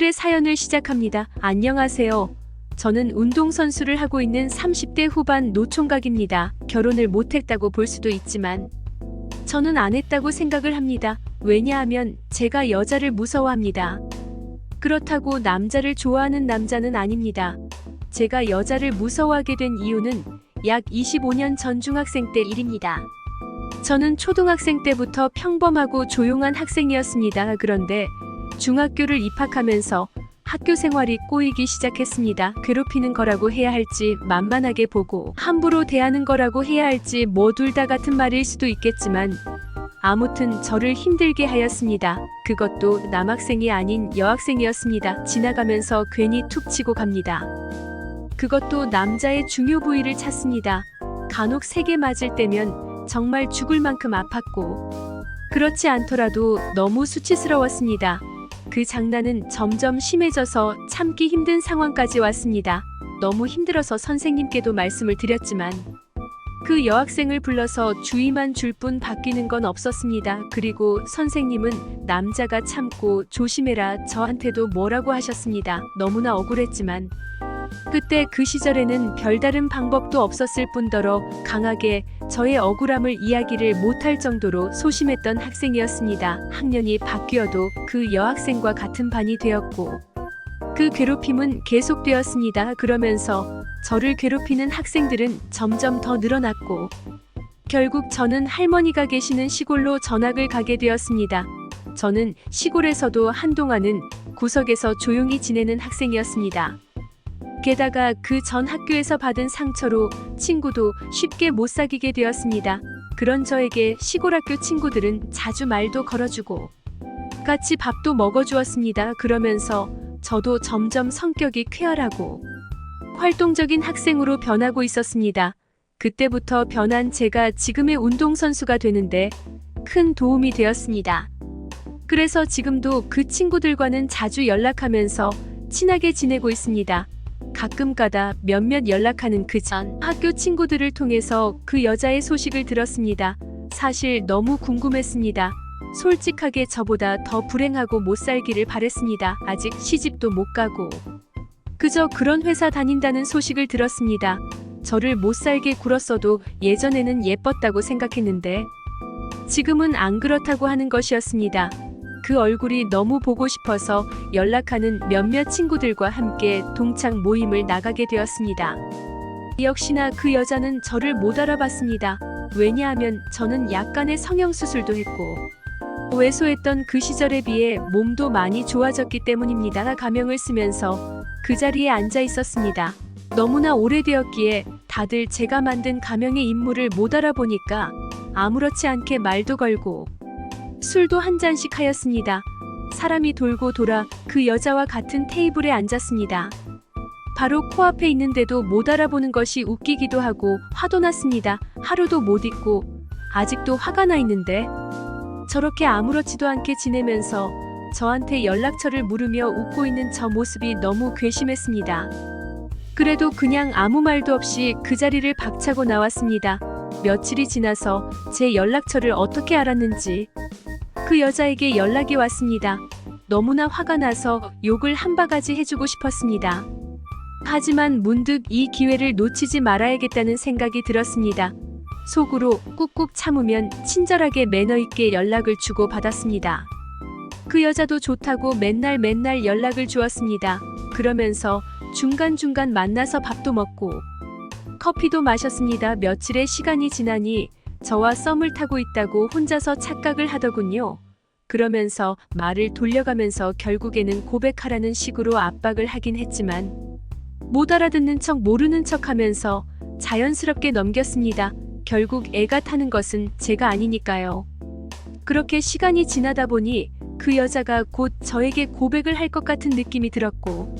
오늘의 사연을 시작합니다. 안녕하세요. 저는 운동선수를 하고 있는 30대 후반 노총각입니다. 결혼을 못했다고 볼 수도 있지만 저는 안 했다고 생각을 합니다. 왜냐하면 제가 여자를 무서워합니다. 그렇다고 남자를 좋아하는 남자는 아닙니다. 제가 여자를 무서워하게 된 이유는 약 25년 전 중학생 때 일입니다. 저는 초등학생 때부터 평범하고 조용한 학생이었습니다. 그런데 중학교를 입학하면서 학교 생활이 꼬이기 시작했습니다. 괴롭히는 거라고 해야 할지 만만하게 보고 함부로 대하는 거라고 해야 할지 뭐 둘 다 같은 말일 수도 있겠지만 아무튼 저를 힘들게 하였습니다. 그것도 남학생이 아닌 여학생이었습니다. 지나가면서 괜히 툭 치고 갑니다. 그것도 남자의 중요 부위를 찾습니다. 간혹 세게 맞을 때면 정말 죽을 만큼 아팠고 그렇지 않더라도 너무 수치스러웠습니다. 그 장난은 점점 심해져서 참기 힘든 상황까지 왔습니다. 너무 힘들어서 선생님께도 말씀을 드렸지만 그 여학생을 불러서 주의만 줄 뿐 바뀌는 건 없었습니다. 그리고 선생님은 남자가 참고 조심해라 저한테도 뭐라고 하셨습니다. 너무나 억울했지만 그때 그 시절에는 별다른 방법도 없었을 뿐더러 강하게 저의 억울함을 이야기를 못할 정도로 소심했던 학생이었습니다. 학년이 바뀌어도 그 여학생과 같은 반이 되었고 그 괴롭힘은 계속되었습니다. 그러면서 저를 괴롭히는 학생들은 점점 더 늘어났고 결국 저는 할머니가 계시는 시골로 전학을 가게 되었습니다. 저는 시골에서도 한동안은 구석에서 조용히 지내는 학생이었습니다. 게다가 그 전 학교에서 받은 상처로 친구도 쉽게 못 사귀게 되었습니다. 그런 저에게 시골 학교 친구들은 자주 말도 걸어주고 같이 밥도 먹어주었습니다. 그러면서 저도 점점 성격이 쾌활하고 활동적인 학생으로 변하고 있었습니다. 그때부터 변한 제가 지금의 운동선수가 되는데 큰 도움이 되었습니다. 그래서 지금도 그 친구들과는 자주 연락하면서 친하게 지내고 있습니다. 가끔가다 몇몇 연락하는 그 전 학교 친구들을 통해서 그 여자의 소식을 들었습니다. 사실 너무 궁금했습니다. 솔직하게 저보다 더 불행하고 못 살기를 바랬습니다. 아직 시집도 못 가고 그저 그런 회사 다닌다는 소식을 들었습니다. 저를 못 살게 굴었어도 예전에는 예뻤다고 생각했는데 지금은 안 그렇다고 하는 것이었습니다. 그 얼굴이 너무 보고 싶어서 연락하는 몇몇 친구들과 함께 동창 모임을 나가게 되었습니다. 역시나 그 여자는 저를 못 알아봤습니다. 왜냐하면 저는 약간의 성형수술도 했고 왜소했던 그 시절에 비해 몸도 많이 좋아졌기 때문입니다. 가명을 쓰면서 그 자리에 앉아 있었습니다. 너무나 오래되었기에 다들 제가 만든 가명의 인물을 못 알아보니까 아무렇지 않게 말도 걸고 술도 한 잔씩 하였습니다. 사람이 돌고 돌아 그 여자와 같은 테이블에 앉았습니다. 바로 코앞에 있는데도 못 알아보는 것이 웃기기도 하고 화도 났습니다. 하루도 못 잊고 아직도 화가 나 있는데 저렇게 아무렇지도 않게 지내면서 저한테 연락처를 물으며 웃고 있는 저 모습이 너무 괘씸했습니다. 그래도 그냥 아무 말도 없이 그 자리를 박차고 나왔습니다. 며칠이 지나서 제 연락처를 어떻게 알았는지 그 여자에게 연락이 왔습니다. 너무나 화가 나서 욕을 한 바가지 해주고 싶었습니다. 하지만 문득 이 기회를 놓치지 말아야겠다는 생각이 들었습니다. 속으로 꾹꾹 참으면 친절하게 매너 있게 연락을 주고 받았습니다. 그 여자도 좋다고 맨날 연락을 주었습니다. 그러면서 중간중간 만나서 밥도 먹고 커피도 마셨습니다. 며칠의 시간이 지나니 저와 썸을 타고 있다고 혼자서 착각을 하더군요. 그러면서 말을 돌려가면서 결국에는 고백하라는 식으로 압박을 하긴 했지만 못 알아듣는 척 모르는 척 하면서 자연스럽게 넘겼습니다. 결국 애가 타는 것은 제가 아니니까요. 그렇게 시간이 지나다 보니 그 여자가 곧 저에게 고백을 할 것 같은 느낌이 들었고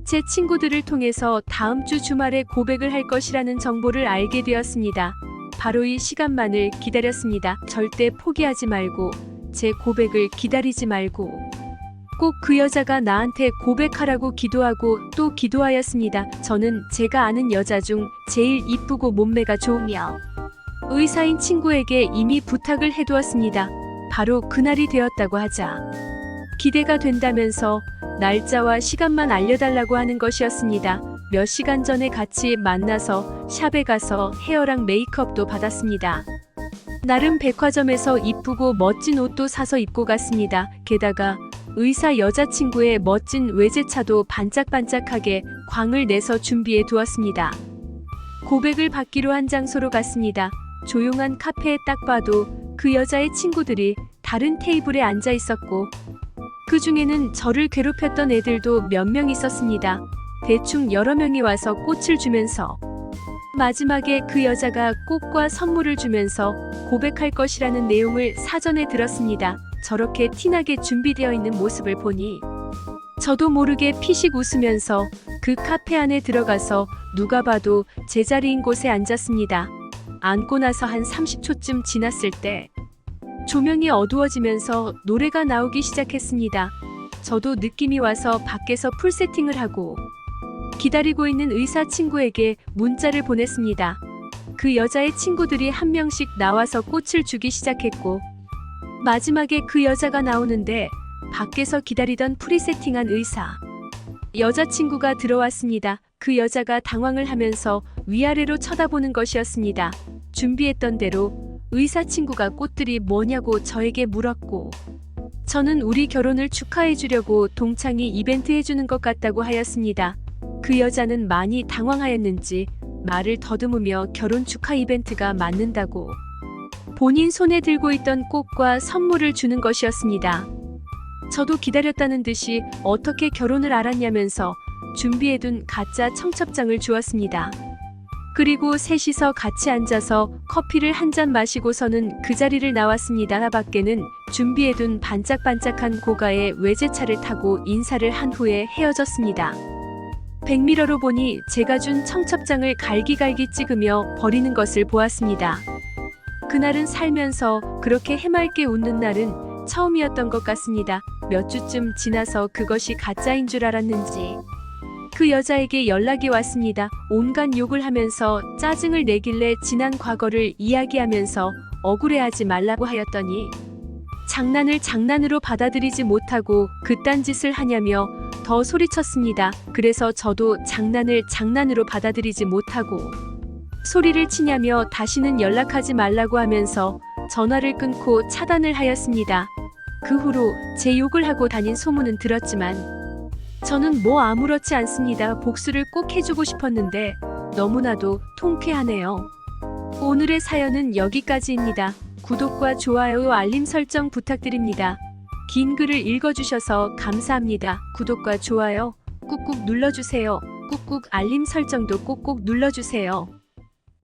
제 친구들을 통해서 다음 주 주말에 고백을 할 것이라는 정보를 알게 되었습니다. 바로 이 시간만을 기다렸습니다. 절대 포기하지 말고 제 고백을 기다리지 말고 꼭 그 여자가 나한테 고백하라고 기도하고 또 기도하였습니다. 저는 제가 아는 여자 중 제일 이쁘고 몸매가 좋으며 의사인 친구에게 이미 부탁을 해두었습니다. 바로 그날이 되었다고 하자 기대가 된다면서 날짜와 시간만 알려달라고 하는 것이었습니다. 몇 시간 전에 같이 만나서 샵에 가서 헤어랑 메이크업도 받았습니다. 나름 백화점에서 이쁘고 멋진 옷도 사서 입고 갔습니다. 게다가 의사 여자친구의 멋진 외제차도 반짝반짝하게 광을 내서 준비해 두었습니다. 고백을 받기로 한 장소로 갔습니다. 조용한 카페에 딱 봐도 그 여자의 친구들이 다른 테이블에 앉아 있었고 그 중에는 저를 괴롭혔던 애들도 몇 명 있었습니다. 대충 여러 명이 와서 꽃을 주면서 마지막에 그 여자가 꽃과 선물을 주면서 고백할 것이라는 내용을 사전에 들었습니다. 저렇게 티나게 준비되어 있는 모습을 보니 저도 모르게 피식 웃으면서 그 카페 안에 들어가서 누가 봐도 제자리인 곳에 앉았습니다. 앉고 나서 한 30초쯤 지났을 때 조명이 어두워지면서 노래가 나오기 시작했습니다. 저도 느낌이 와서 밖에서 풀 세팅을 하고 기다리고 있는 의사 친구에게 문자를 보냈습니다. 그 여자의 친구들이 한 명씩 나와서 꽃을 주기 시작했고 마지막에 그 여자가 나오는데 밖에서 기다리던 프리세팅한 의사 여자친구가 들어왔습니다. 그 여자가 당황을 하면서 위아래로 쳐다보는 것이었습니다. 준비했던 대로 의사 친구가 꽃들이 뭐냐고 저에게 물었고 저는 우리 결혼을 축하해 주려고 동창이 이벤트 해주는 것 같다고 하였습니다. 그 여자는 많이 당황하였는지 말을 더듬으며 결혼 축하 이벤트가 맞는다고 본인 손에 들고 있던 꽃과 선물을 주는 것이었습니다. 저도 기다렸다는 듯이 어떻게 결혼을 알았냐면서 준비해둔 가짜 청첩장을 주었습니다. 그리고 셋이서 같이 앉아서 커피를 한 잔 마시고서는 그 자리를 나왔습니다. 밖에는 준비해둔 반짝반짝한 고가의 외제차를 타고 인사를 한 후에 헤어졌습니다. 백미러로 보니 제가 준 청첩장을 갈기갈기 찍으며 버리는 것을 보았습니다. 그날은 살면서 그렇게 해맑게 웃는 날은 처음이었던 것 같습니다. 몇 주쯤 지나서 그것이 가짜인 줄 알았는지 그 여자에게 연락이 왔습니다. 온갖 욕을 하면서 짜증을 내길래 지난 과거를 이야기하면서 억울해하지 말라고 하였더니 장난을 장난으로 받아들이지 못하고 그딴 짓을 하냐며 더 소리쳤습니다. 그래서 저도 장난을 장난으로 받아들이지 못하고 소리를 치냐며 다시는 연락하지 말라고 하면서 전화를 끊고 차단을 하였습니다. 그 후로 제 욕을 하고 다닌 소문은 들었지만 저는 뭐 아무렇지 않습니다. 복수를 꼭 해주고 싶었는데 너무나도 통쾌하네요. 오늘의 사연은 여기까지입니다. 구독과 좋아요, 알림 설정 부탁드립니다. 긴 글을 읽어주셔서 감사합니다. 구독과 좋아요 꾹꾹 눌러주세요. 꾹꾹 알림 설정도 꼭꼭 눌러주세요.